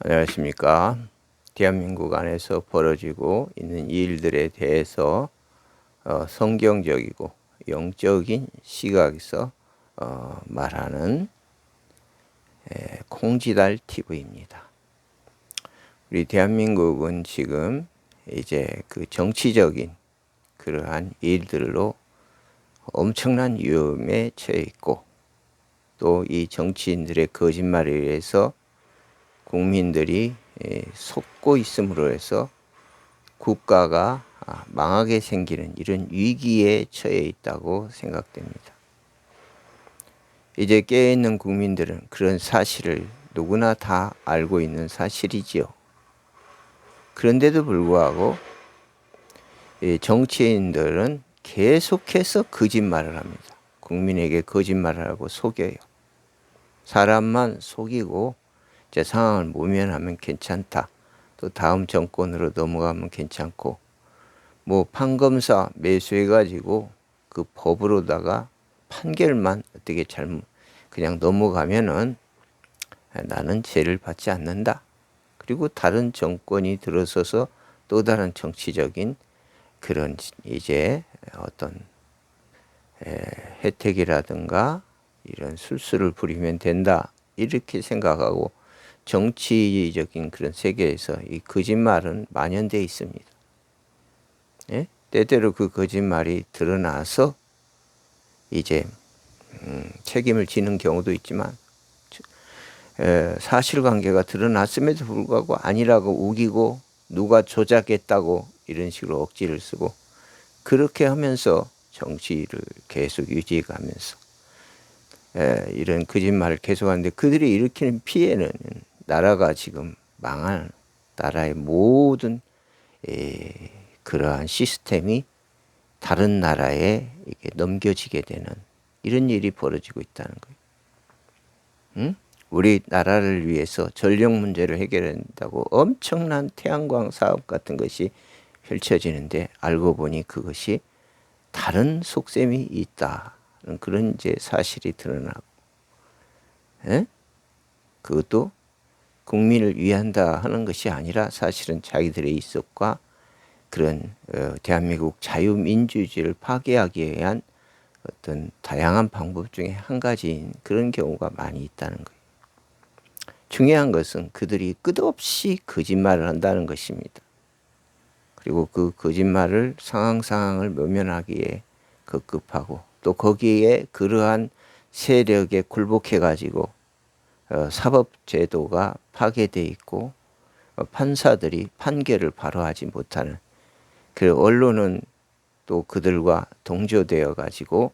안녕하십니까. 대한민국 안에서 벌어지고 있는 일들에 대해서 성경적이고 영적인 시각에서 말하는 콩지달 TV입니다. 우리 대한민국은 지금 이제 그 정치적인 그러한 일들로 엄청난 위험에 처해 있고, 또 이 정치인들의 거짓말에 의해서 국민들이 속고 있음으로 해서 국가가 망하게 생기는 이런 위기에 처해 있다고 생각됩니다. 이제 깨어있는 국민들은 그런 사실을 누구나 다 알고 있는 사실이지요. 그런데도 불구하고 정치인들은 계속해서 거짓말을 합니다. 국민에게 거짓말을 하고 속여요. 사람만 속이고 이제 상황을 모면하면 괜찮다. 또 다음 정권으로 넘어가면 괜찮고, 뭐 판검사 매수해가지고 그 법으로다가 판결만 어떻게 잘못 그냥 넘어가면은 나는 죄를 받지 않는다. 그리고 다른 정권이 들어서서 또 다른 정치적인 그런 이제 어떤 혜택이라든가 이런 술수를 부리면 된다. 이렇게 생각하고 정치적인 그런 세계에서 이 거짓말은 만연되어 있습니다. 예? 때때로 그 거짓말이 드러나서 이제 책임을 지는 경우도 있지만, 사실관계가 드러났음에도 불구하고 아니라고 우기고 누가 조작했다고 이런 식으로 억지를 쓰고, 그렇게 하면서 정치를 계속 유지해가면서 이런 거짓말을 계속하는데, 그들이 일으키는 피해는 나라가 지금 망한 나라의 모든 그러한 시스템이 다른 나라에 이렇게 넘겨지게 되는 이런 일이 벌어지고 있다는 거예요. 응? 우리나라를 위해서 전력 문제를 해결한다고 엄청난 태양광 사업 같은 것이 펼쳐지는데, 알고 보니 그것이 다른 속셈이 있다는 그런 이제 사실이 드러나고, 그것도 국민을 위한다 하는 것이 아니라 사실은 자기들의 이익과 그런 대한민국 자유민주주의를 파괴하기 위한 어떤 다양한 방법 중에 한 가지인 그런 경우가 많이 있다는 거예요. 중요한 것은 그들이 끝없이 거짓말을 한다는 것입니다. 그리고 그 거짓말을 상황을 모면하기에 급급하고, 또 거기에 그러한 세력에 굴복해 가지고 사법제도가 파괴되어 있고, 판사들이 판결을 바로 하지 못하는, 그 언론은 또 그들과 동조되어 가지고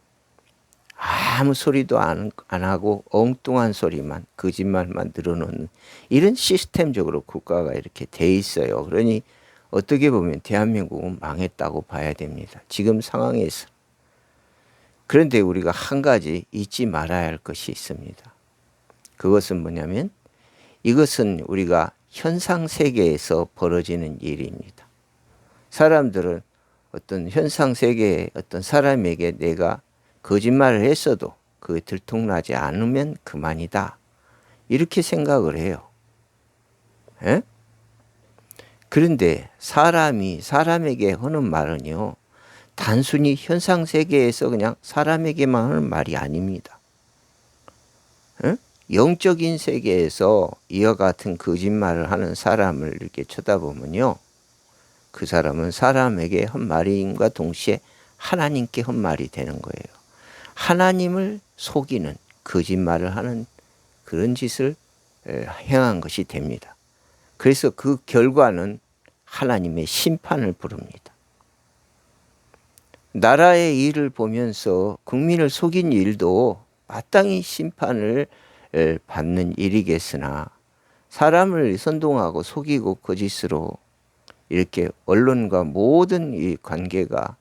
아무 소리도 안 하고 엉뚱한 소리만, 거짓말만 늘어놓는 이런 시스템적으로 국가가 이렇게 돼 있어요. 그러니 어떻게 보면 대한민국은 망했다고 봐야 됩니다. 지금 상황에서. 그런데 우리가 한 가지 잊지 말아야 할 것이 있습니다. 그것은 뭐냐면, 이것은 우리가 현상 세계에서 벌어지는 일입니다. 사람들은 어떤 현상 세계에 어떤 사람에게 내가 거짓말을 했어도 그게 들통나지 않으면 그만이다, 이렇게 생각을 해요. 에? 그런데 사람이 사람에게 하는 말은요, 단순히 현상 세계에서 그냥 사람에게만 하는 말이 아닙니다. 에? 영적인 세계에서 이와 같은 거짓말을 하는 사람을 이렇게 쳐다보면요, 그 사람은 사람에게 한 말임과 동시에 하나님께 한 말이 되는 거예요. 하나님을 속이는 거짓말을 하는 그런 짓을 행한 것이 됩니다. 그래서 그 결과는 하나님의 심판을 부릅니다. 나라의 일을 보면서 국민을 속인 일도 마땅히 심판을 받는 일이겠으나, 사람을 선동하고 속이고 거짓으로 이렇게 언론과 모든 이 관계가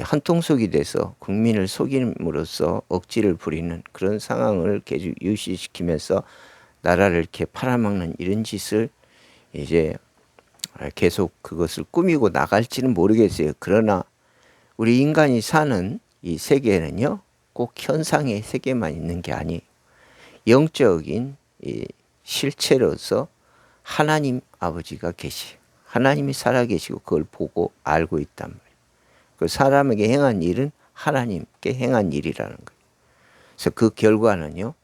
한통속이 돼서 국민을 속임으로써 억지를 부리는 그런 상황을 계속 유지시키면서 나라를 이렇게 팔아먹는 이런 짓을 이제 계속 그것을 꾸미고 나갈지는 모르겠어요. 그러나 우리 인간이 사는 이 세계는요, 꼭 현상의 세계만 있는 게 아니에요. 영적인 이 실체로서 하나님 아버지가 계시. 하나님이 살아계시고 그걸 보고 알고 있단 말이에요. 그 사람에게 행한 일은 하나님께 행한 일이라는 거예요. 그래서 그 결과는요,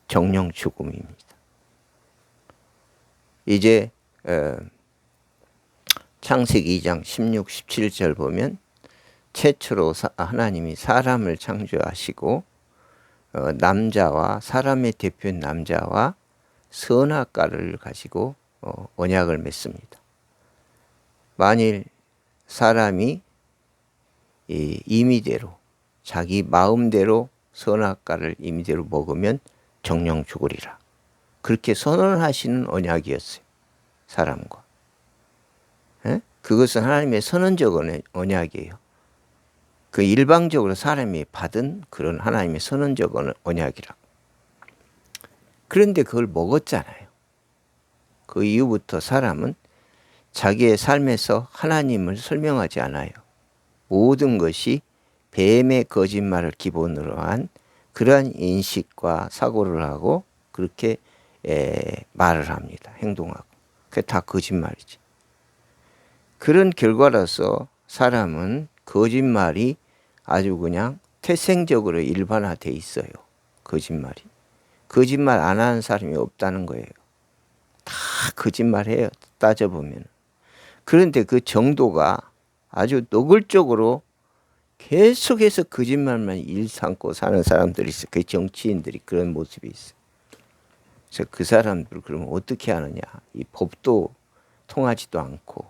정령 죽음입니다. 이제 창세기 2장 16, 17절 보면 최초로 하나님이 사람을 창조하시고 남자와 사람의 대표인 남자와 선악과를 가지고 언약을 맺습니다. 만일 사람이 임의대로 자기 마음대로 선악과를 임의대로 먹으면 정령 죽으리라. 그렇게 선언하시는 언약이었어요. 사람과. 그것은 하나님의 선언적 언약이에요. 그 일방적으로 사람이 받은 그런 하나님의 선언적 언약이라. 그런데 그걸 먹었잖아요. 그 이후부터 사람은 자기의 삶에서 하나님을 설명하지 않아요. 모든 것이 뱀의 거짓말을 기본으로 한 그러한 인식과 사고를 하고 그렇게 말을 합니다. 행동하고. 그게 다 거짓말이지. 그런 결과로서 사람은 거짓말이 아주 그냥 태생적으로 일반화돼 있어요. 거짓말이. 거짓말 안 하는 사람이 없다는 거예요. 다 거짓말해요. 따져보면. 그런데 그 정도가 아주 노골적으로 계속해서 거짓말만 일삼고 사는 사람들이 있어요. 그 정치인들이 그런 모습이 있어요. 그래서 그 사람들 그러면 어떻게 하느냐. 이 법도 통하지도 않고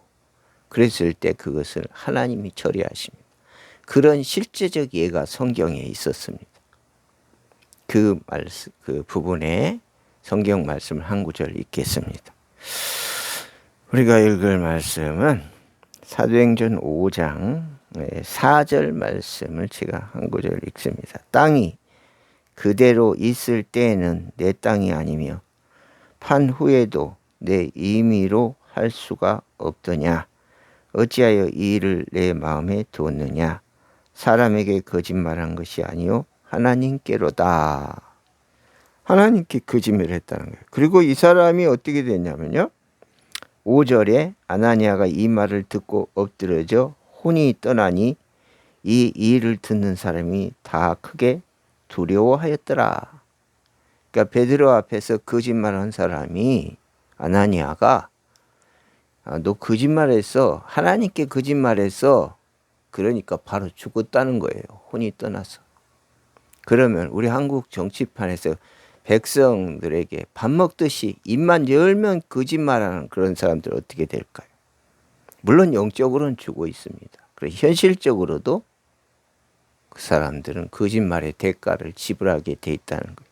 그랬을 때 그것을 하나님이 처리하십니다. 그런 실제적 예가 성경에 있었습니다. 그 부분에 성경 말씀을 한 구절 읽겠습니다. 우리가 읽을 말씀은 사도행전 5장 4절 말씀을 제가 한 구절 읽습니다. 땅이 그대로 있을 때에는 내 땅이 아니며 판 후에도 내 임의로 할 수가 없더냐. 어찌하여 이 일을 내 마음에 두었느냐. 사람에게 거짓말한 것이 아니요 하나님께로다. 하나님께 거짓말을 했다는 거예요. 그리고 이 사람이 어떻게 됐냐면요. 5절에 아나니아가 이 말을 듣고 엎드러져 혼이 떠나니 이 일을 듣는 사람이 다 크게 두려워하였더라. 그러니까 베드로 앞에서 거짓말한 사람이 아나니아가 너 거짓말했어. 하나님께 거짓말했어. 그러니까 바로 죽었다는 거예요. 혼이 떠나서. 그러면 우리 한국 정치판에서 백성들에게 밥 먹듯이 입만 열면 거짓말하는 그런 사람들 어떻게 될까요? 물론 영적으로는 죽어 있습니다. 그리고 현실적으로도 그 사람들은 거짓말의 대가를 지불하게 돼 있다는 거예요.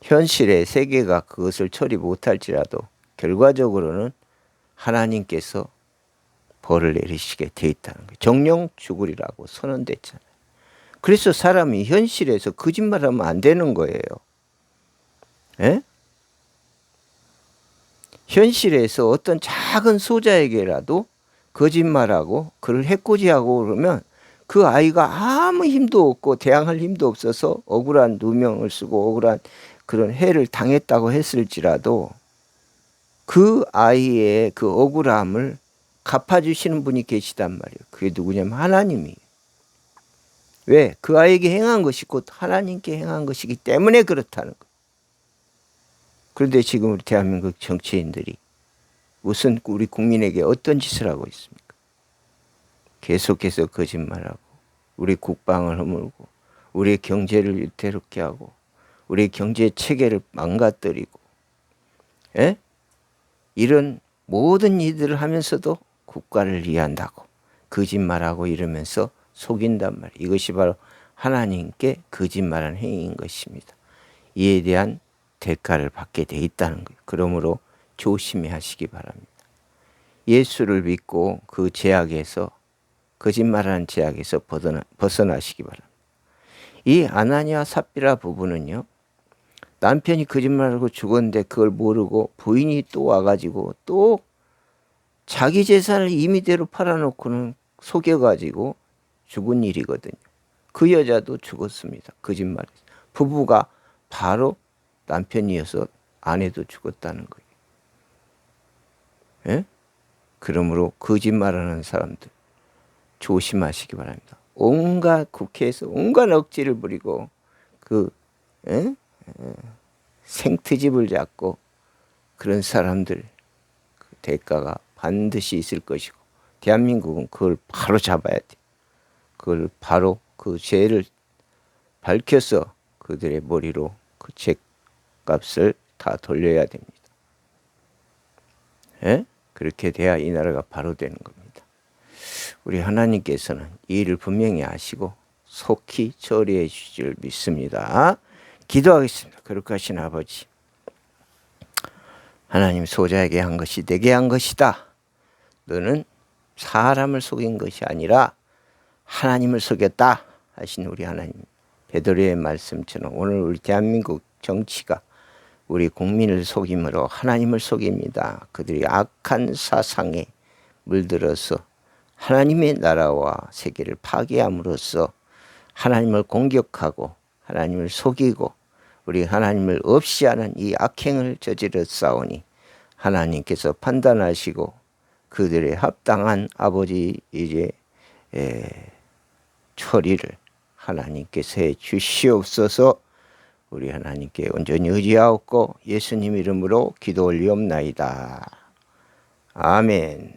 현실의 세계가 그것을 처리 못할지라도 결과적으로는 하나님께서 벌을 내리시게 돼 있다는 거예요. 정령 죽으리라고 선언됐잖아요. 그래서 사람이 현실에서 거짓말하면 안 되는 거예요. 에? 현실에서 어떤 작은 소자에게라도 거짓말하고 그를 해코지하고 그러면 그 아이가 아무 힘도 없고 대항할 힘도 없어서 억울한 누명을 쓰고 억울한 그런 해를 당했다고 했을지라도 그 아이의 그 억울함을 갚아주시는 분이 계시단 말이에요. 그게 누구냐면 하나님이에요. 왜? 그 아이에게 행한 것이 곧 하나님께 행한 것이기 때문에 그렇다는 거예요. 그런데 지금 우리 대한민국 정치인들이 무슨 우리 국민에게 어떤 짓을 하고 있습니까? 계속해서 거짓말하고 우리 국방을 허물고 우리의 경제를 위태롭게 하고 우리의 경제 체계를 망가뜨리고 이런 모든 일들을 하면서도 국가를 위한다고 거짓말하고 이러면서 속인단 말이에요. 이것이 바로 하나님께 거짓말한 행위인 것입니다. 이에 대한 대가를 받게 돼 있다는 거예요. 그러므로 조심히 하시기 바랍니다. 예수를 믿고 그 제약에서 거짓말하는 제약에서 벗어나시기 바랍니다. 이 아나니아 삽비라 부부는요. 남편이 거짓말하고 죽었는데 그걸 모르고 부인이 또 와가지고 또 자기 재산을 임의대로 팔아놓고는 속여가지고 죽은 일이거든요. 그 여자도 죽었습니다. 거짓말에서. 부부가 바로 남편이어서 아내도 죽었다는 거예요. 예? 그러므로 거짓말하는 사람들 조심하시기 바랍니다. 온갖 국회에서 온갖 억지를 부리고 그 예? 생트집을 잡고 그런 사람들 그 대가가 반드시 있을 것이고 대한민국은 그걸 바로 잡아야 돼. 그걸 바로 그 죄를 밝혀서 그들의 머리로 그 죄값을 다 돌려야 됩니다. 예? 그렇게 돼야 이 나라가 바로 되는 겁니다. 우리 하나님께서는 이 일을 분명히 아시고 속히 처리해 주실 믿습니다. 기도하겠습니다. 거룩하신 아버지, 하나님 소자에게 한 것이 내게 한 것이다. 너는 사람을 속인 것이 아니라 하나님을 속였다 하신 우리 하나님, 베드로의 말씀처럼 오늘 우리 대한민국 정치가 우리 국민을 속임으로 하나님을 속입니다. 그들이 악한 사상에 물들어서 하나님의 나라와 세계를 파괴함으로써 하나님을 공격하고 하나님을 속이고 우리 하나님을 없이 하는 이 악행을 저질렀사오니 하나님께서 판단하시고 그들의 합당한 아버지 이제 처리를 하나님께서 해 주시옵소서. 우리 하나님께 온전히 의지하옵고 예수님 이름으로 기도 올리옵나이다. 아멘.